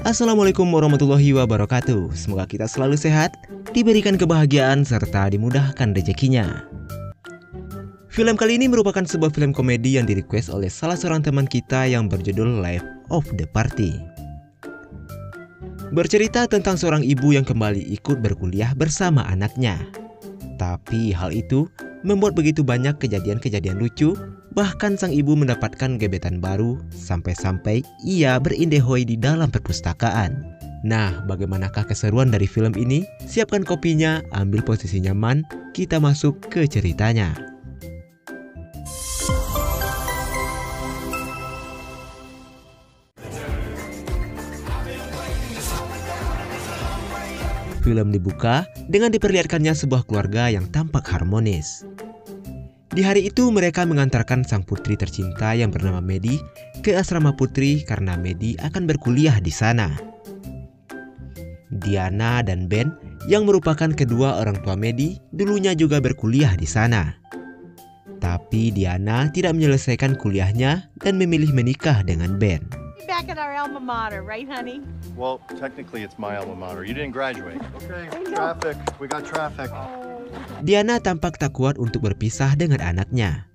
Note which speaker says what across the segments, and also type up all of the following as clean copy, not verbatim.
Speaker 1: Assalamualaikum warahmatullahi wabarakatuh. Semoga kita selalu sehat, diberikan kebahagiaan, serta dimudahkan rezekinya. Film kali ini merupakan sebuah film komedi yang direquest oleh salah seorang teman kita yang berjudul Life of the Party. Bercerita tentang seorang ibu yang kembali ikut berkuliah bersama anaknya. Tapi hal itu membuat begitu banyak kejadian-kejadian lucu. Bahkan sang ibu mendapatkan gebetan baru sampai-sampai ia berindehoi di dalam perpustakaan. Nah, bagaimanakah keseruan dari film ini? Siapkan kopinya, ambil posisi nyaman, kita masuk ke ceritanya. Film dibuka dengan diperlihatkannya sebuah keluarga yang tampak harmonis. Di hari itu mereka mengantarkan sang putri tercinta yang bernama Medi ke asrama putri karena Medi akan berkuliah di sana. Diana dan Ben yang merupakan kedua orang tua Medi dulunya juga berkuliah di sana. Tapi Diana tidak menyelesaikan kuliahnya dan memilih menikah dengan Ben.
Speaker 2: Back at our alma mater, right, honey?
Speaker 3: Well, technically it's my alma mater. You didn't graduate. Okay, traffic. We got traffic.
Speaker 1: Diana tampak tak kuat untuk berpisah dengan anaknya.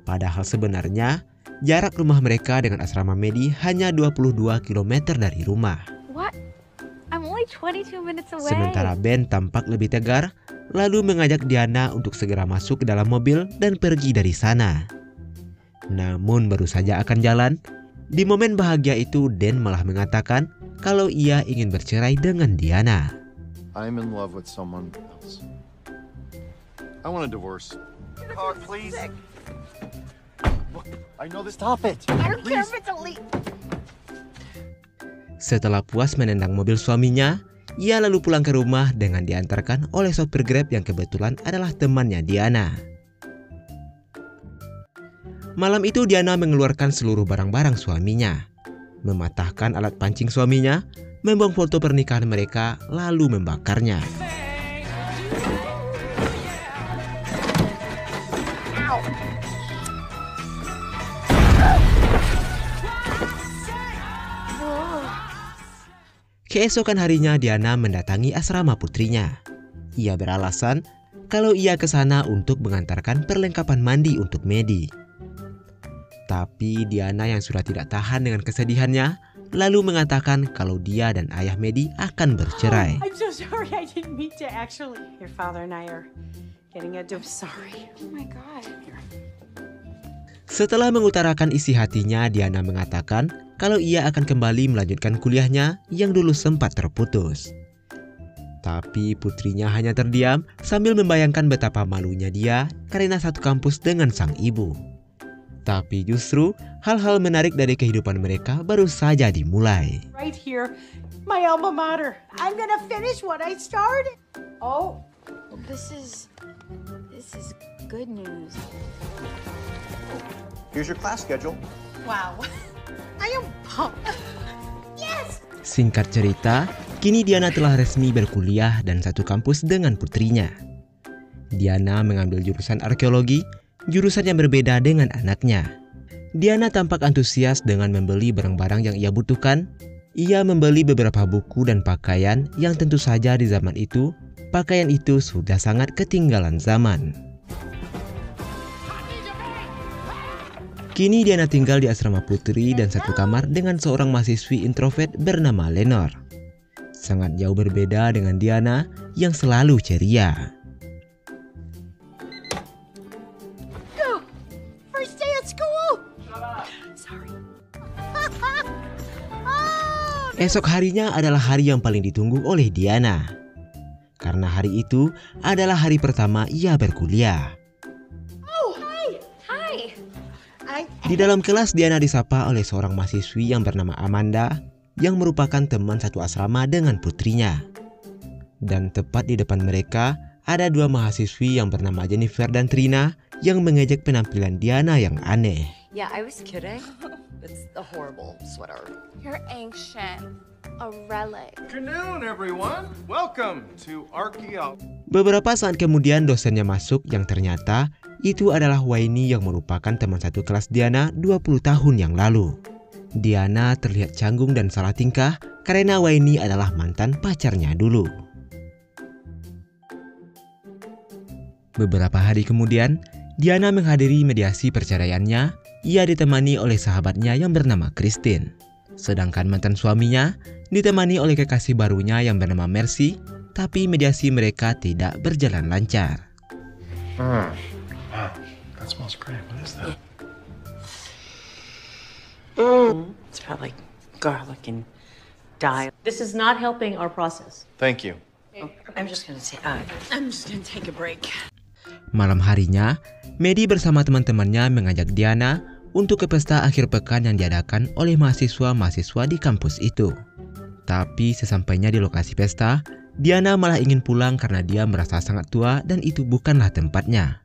Speaker 1: Padahal sebenarnya jarak rumah mereka dengan asrama Medi hanya 22 km dari rumah.
Speaker 2: What? I'm only 22 minutes away.
Speaker 1: Sementara Ben tampak lebih tegar, lalu mengajak Diana untuk segera masuk ke dalam mobil dan pergi dari sana. Namun baru saja akan jalan, di momen bahagia itu Dan malah mengatakan kalau ia ingin bercerai dengan Diana.
Speaker 3: I'm in love with someone else. I want a divorce. Car, please. Look, I know this. Stop it.
Speaker 2: I don't care if it's illegal.
Speaker 1: Setelah puas menendang mobil suaminya, ia lalu pulang ke rumah dengan diantarkan oleh sopir Grab yang kebetulan adalah temannya Diana. Malam itu Diana mengeluarkan seluruh barang-barang suaminya, mematahkan alat pancing suaminya, membuang foto pernikahan mereka, lalu membakarnya. Keesokan harinya Diana mendatangi asrama putrinya. Ia beralasan kalau ia ke sana untuk mengantarkan perlengkapan mandi untuk Medi. Tapi Diana yang sudah tidak tahan dengan kesedihannya, lalu mengatakan kalau dia dan ayah Medi akan bercerai.
Speaker 2: I'm so sorry, I didn't mean to actually. Your father and I are getting a divorce. Sorry. Oh my God.
Speaker 1: Setelah mengutarakan isi hatinya, Diana mengatakan kalau ia akan kembali melanjutkan kuliahnya yang dulu sempat terputus. Tapi putrinya hanya terdiam sambil membayangkan betapa malunya dia karena satu kampus dengan sang ibu. Tapi justru hal-hal menarik dari kehidupan mereka baru saja dimulai.
Speaker 2: Right here, my alma mater. I'm gonna finish what I started. Oh, this is good news.
Speaker 3: Here's your class schedule.
Speaker 2: Wow. I am pumped. Yes.
Speaker 1: Singkat cerita, kini Diana telah resmi berkuliah dan satu kampus dengan putrinya. Diana mengambil jurusan arkeologi, jurusan yang berbeda dengan anaknya. Diana tampak antusias dengan membeli barang-barang yang ia butuhkan. Ia membeli beberapa buku dan pakaian yang tentu saja di zaman itu, pakaian itu sudah sangat ketinggalan zaman. Kini Diana tinggal di asrama putri dan satu kamar dengan seorang mahasiswi introvert bernama Lenore. Sangat jauh berbeda dengan Diana yang selalu ceria.
Speaker 2: First day at school. Sorry.
Speaker 1: Esok harinya adalah hari yang paling ditunggu oleh Diana. Karena hari itu adalah hari pertama ia berkuliah. Di dalam kelas Diana disapa oleh seorang mahasiswi yang bernama Amanda yang merupakan teman satu asrama dengan putrinya. Dan tepat di depan mereka ada dua mahasiswi yang bernama Jennifer dan Trina yang mengejek penampilan Diana yang aneh.
Speaker 4: Yeah, I was kidding. It's a horrible sweater.
Speaker 5: You're ancient. A relic.
Speaker 3: Good afternoon, everyone. Welcome to Archaeology.
Speaker 1: Beberapa saat kemudian dosennya masuk yang ternyata itu adalah Waini yang merupakan teman satu kelas Diana 20 tahun yang lalu. Diana terlihat canggung dan salah tingkah karena Wayne adalah mantan pacarnya dulu. Beberapa hari kemudian, Diana menghadiri mediasi perceraiannya. Ia ditemani oleh sahabatnya yang bernama Christine. Sedangkan mantan suaminya ditemani oleh kekasih barunya yang bernama Mercy, tapi mediasi mereka tidak berjalan lancar.
Speaker 3: Wow, that smells great. What is that?
Speaker 2: It's probably garlic and dye. This is not helping our process.
Speaker 3: Thank you.
Speaker 2: I'm just gonna take a break.
Speaker 1: Malam harinya, Maddie bersama teman-temannya mengajak Diana untuk ke pesta akhir pekan yang diadakan oleh mahasiswa-mahasiswa di kampus itu. Tapi sesampainya di lokasi pesta, Diana malah ingin pulang karena dia merasa sangat tua dan itu bukanlah tempatnya.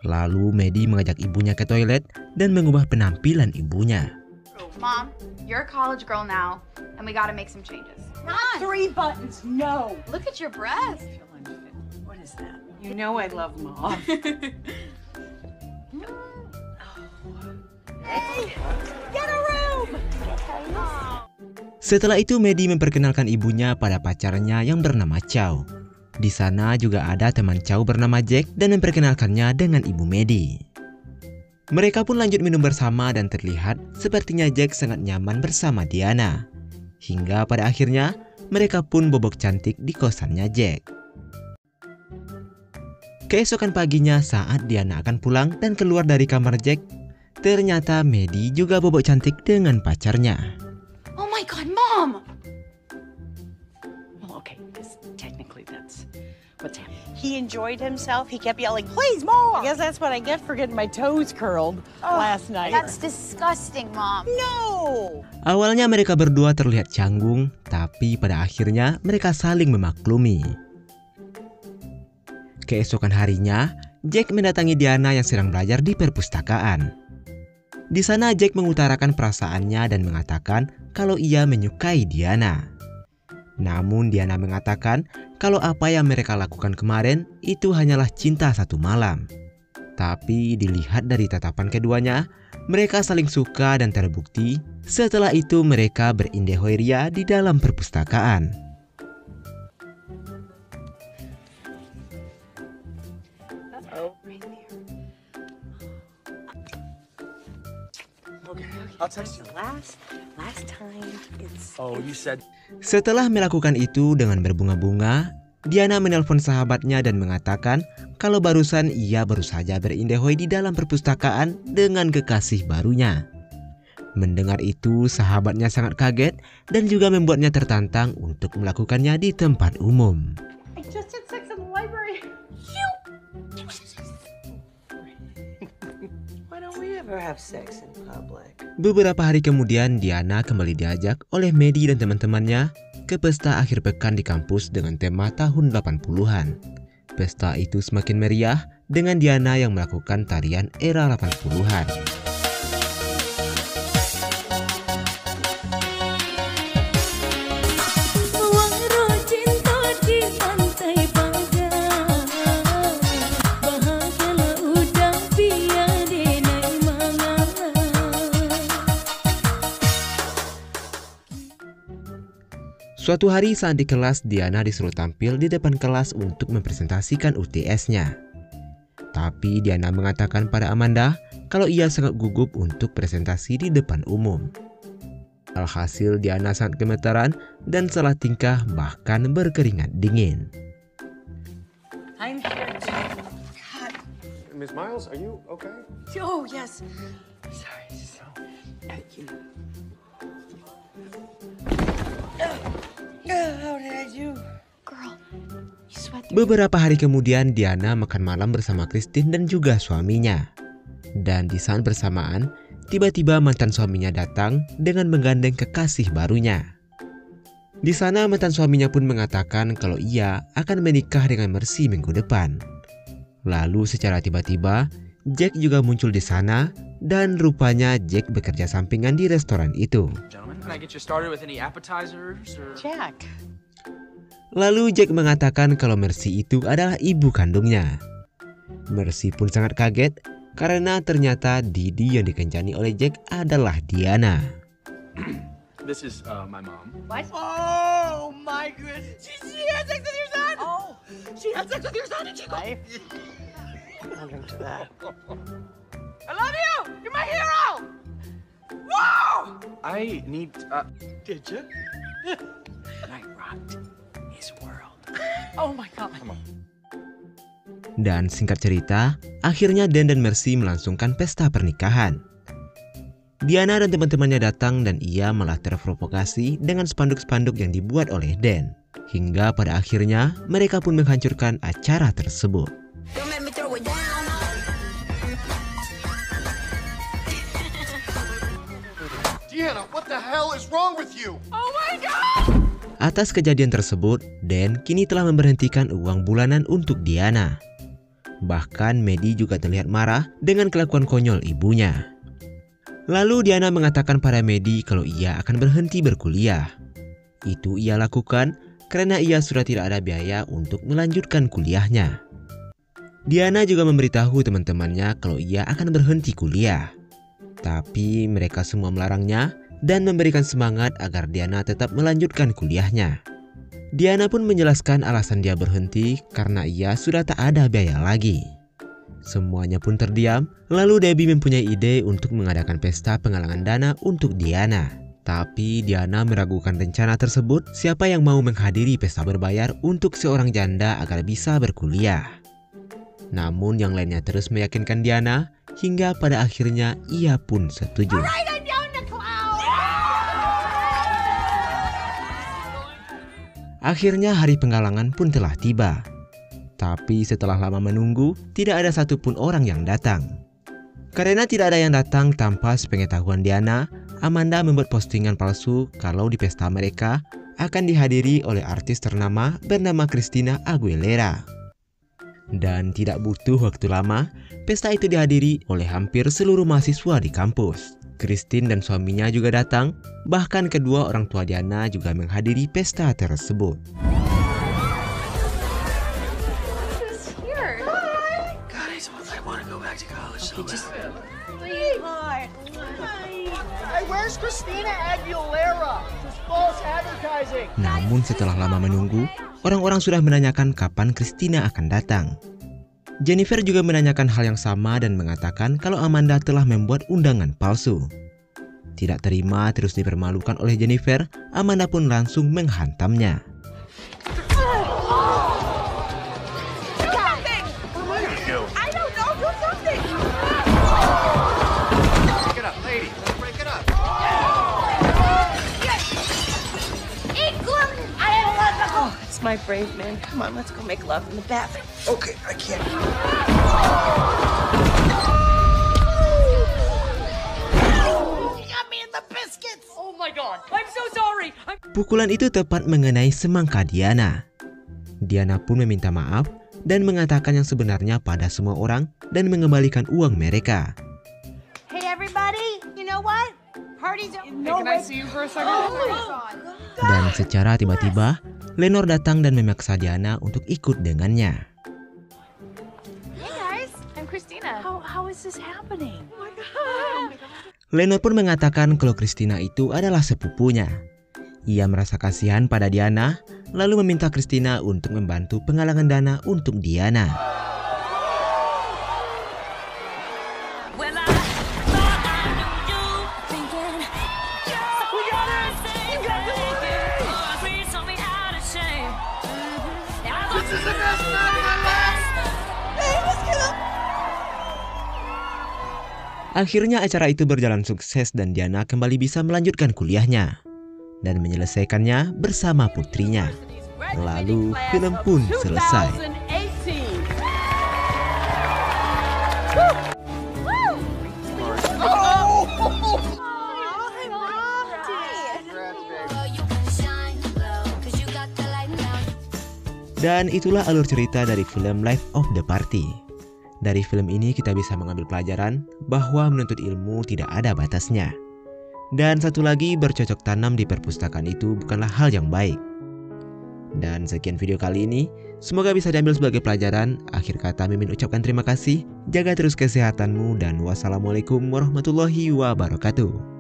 Speaker 1: Lalu Maddie mengajak ibunya ke toilet dan mengubah penampilan ibunya.
Speaker 5: Mom, you're a college girl now, and we gotta make some changes.
Speaker 2: Not 3 buttons, no.
Speaker 5: Look at your breasts.
Speaker 2: What is that? You know I love Mom. Hey, get a room!
Speaker 1: Setelah itu Maddie memperkenalkan ibunya pada pacarnya yang bernama Chow. Di sana juga ada teman Chow bernama Jack dan memperkenalkannya dengan ibu Maddie. Mereka pun lanjut minum bersama dan terlihat sepertinya Jack sangat nyaman bersama Diana. Hingga pada akhirnya mereka pun bobok cantik di kosannya Jack. Keesokan paginya saat Diana akan pulang dan keluar dari kamar Jack, ternyata Maddie juga bobok cantik dengan pacarnya.
Speaker 5: Oh my God, Mom!
Speaker 2: Well, okay, because technically that's what's happening. He enjoyed himself. He kept yelling, "Please, more!" I guess that's what I get for getting my toes curled last night.
Speaker 5: That's disgusting, Mom.
Speaker 2: No!
Speaker 1: Awalnya mereka berdua terlihat canggung, tapi pada akhirnya mereka saling memaklumi. Keesokan harinya, Jack mendatangi Diana yang sedang belajar di perpustakaan. Di sana Jack mengutarakan perasaannya dan mengatakan kalau ia menyukai Diana. Namun Diana mengatakan kalau apa yang mereka lakukan kemarin itu hanyalah cinta satu malam. Tapi dilihat dari tatapan keduanya, mereka saling suka dan terbukti setelah itu mereka berindehoiria di dalam perpustakaan.
Speaker 3: I'll text you.
Speaker 2: Last time it's...
Speaker 3: Oh, you said...
Speaker 1: Setelah melakukan itu dengan berbunga-bunga, Diana menelpon sahabatnya dan mengatakan kalau barusan ia baru saja berindehoi di dalam perpustakaan dengan kekasih barunya. Mendengar itu, sahabatnya sangat kaget dan juga membuatnya tertantang untuk melakukannya di tempat umum.
Speaker 2: I just had sex in the library. Why don't we ever have sex in public?
Speaker 1: Beberapa hari kemudian, Diana kembali diajak oleh Maddie dan teman-temannya ke pesta akhir pekan di kampus dengan tema tahun 80-an. Pesta itu semakin meriah dengan Diana yang melakukan tarian era 80-an. Suatu hari saat di kelas, Diana disuruh tampil di depan kelas untuk mempresentasikan UTS-nya. Tapi Diana mengatakan pada Amanda kalau ia sangat gugup untuk presentasi di depan umum. Alhasil Diana sangat gemetaran dan salah tingkah bahkan berkeringat dingin.
Speaker 2: I'm here to... God.
Speaker 3: Ms. Miles, are you okay?
Speaker 2: Oh, yes. Sorry. How did I do?
Speaker 5: Girl, you sweat through.
Speaker 1: Beberapa hari kemudian Diana makan malam bersama Christine dan juga suaminya. Dan di saat bersamaan, tiba-tiba mantan suaminya datang dengan menggandeng kekasih barunya. Di sana mantan suaminya pun mengatakan kalau ia akan menikah dengan Mercy minggu depan. Lalu secara tiba-tiba, Jack juga muncul di sana dan rupanya Jack bekerja sampingan di restoran itu.
Speaker 6: Can I get you started with any appetizers or...
Speaker 2: Jack.
Speaker 1: Lalu Jack mengatakan kalau Mercy itu adalah ibu kandungnya. Mercy pun sangat kaget karena ternyata Didi yang dikencani oleh Jack adalah Diana.
Speaker 6: This is my mom.
Speaker 2: What? Oh my goodness. She had sex with your son? Oh, she had sex with your son, did she? Life. Nothing to that. I love you! You're my hero! Whoa!
Speaker 6: I need.
Speaker 2: Did you? And I rocked his world. Oh my God.
Speaker 1: Dan singkat cerita, akhirnya Dan dan Mercy melangsungkan pesta pernikahan. Diana dan teman-temannya datang dan ia malah terprovokasi dengan spanduk-spanduk yang dibuat oleh Dan. Hingga pada akhirnya mereka pun menghancurkan acara tersebut.
Speaker 3: Diana, what the hell is wrong with you?
Speaker 2: Oh my God!
Speaker 1: Atas kejadian tersebut, Dan kini telah memberhentikan uang bulanan untuk Diana. Bahkan Maddie juga terlihat marah dengan kelakuan konyol ibunya. Lalu Diana mengatakan pada Maddie kalau ia akan berhenti berkuliah. Itu ia lakukan karena ia sudah tidak ada biaya untuk melanjutkan kuliahnya. Diana juga memberitahu teman-temannya kalau ia akan berhenti kuliah. Tapi mereka semua melarangnya dan memberikan semangat agar Diana tetap melanjutkan kuliahnya. Diana pun menjelaskan alasan dia berhenti karena ia sudah tak ada biaya lagi. Semuanya pun terdiam, lalu Debbie mempunyai ide untuk mengadakan pesta penggalangan dana untuk Diana. Tapi Diana meragukan rencana tersebut, siapa yang mau menghadiri pesta berbayar untuk seorang janda agar bisa berkuliah. Namun yang lainnya terus meyakinkan Diana, hingga pada akhirnya ia pun setuju. Akhirnya hari penggalangan pun telah tiba. Tapi setelah lama menunggu, tidak ada satupun orang yang datang. Karena tidak ada yang datang tanpa sepengetahuan Diana, Amanda membuat postingan palsu kalau di pesta mereka akan dihadiri oleh artis ternama bernama Christina Aguilera. Dan tidak butuh waktu lama, pesta itu dihadiri oleh hampir seluruh mahasiswa di kampus. Christine dan suaminya juga datang, bahkan kedua orang tua Diana juga menghadiri pesta tersebut.
Speaker 6: Guys, I want to go back to college so bad.
Speaker 2: Hey, where's Christina Aguilera? This false advertising.
Speaker 1: Namun setelah lama menunggu, orang-orang sudah menanyakan kapan Christina akan datang. Jennifer juga menanyakan hal yang sama dan mengatakan kalau Amanda telah membuat undangan palsu. Tidak terima terus dipermalukan oleh Jennifer, Amanda pun langsung menghantamnya.
Speaker 2: It's my brave man. Come on, let's go make love in the bathroom.
Speaker 6: Okay, I can't.
Speaker 2: You got me in the biscuits. Oh my God, I'm so sorry.
Speaker 1: Pukulan itu tepat mengenai semangka Diana. Diana pun meminta maaf dan mengatakan yang sebenarnya pada semua orang dan mengembalikan uang mereka.
Speaker 2: Hey everybody, you know what? Party's over.
Speaker 6: Can I see you for a second?
Speaker 1: Dan secara tiba-tiba, Lenore datang dan memaksa Diana untuk ikut dengannya.
Speaker 5: Hey guys, I'm Christina.
Speaker 2: How is this happening? Oh my God.
Speaker 1: Lenore pun mengatakan kalau Christina itu adalah sepupunya. Ia merasa kasihan pada Diana, lalu meminta Christina untuk membantu penggalangan dana untuk Diana. Akhirnya acara itu berjalan sukses dan Diana kembali bisa melanjutkan kuliahnya dan menyelesaikannya bersama putrinya. Lalu film pun selesai. Dan itulah alur cerita dari film Life of the Party. Dari film ini kita bisa mengambil pelajaran bahwa menuntut ilmu tidak ada batasnya. Dan satu lagi, bercocok tanam di perpustakaan itu bukanlah hal yang baik. Dan sekian video kali ini, semoga bisa diambil sebagai pelajaran. Akhir kata Mimin ucapkan terima kasih, jaga terus kesehatanmu, dan wassalamualaikum warahmatullahi wabarakatuh.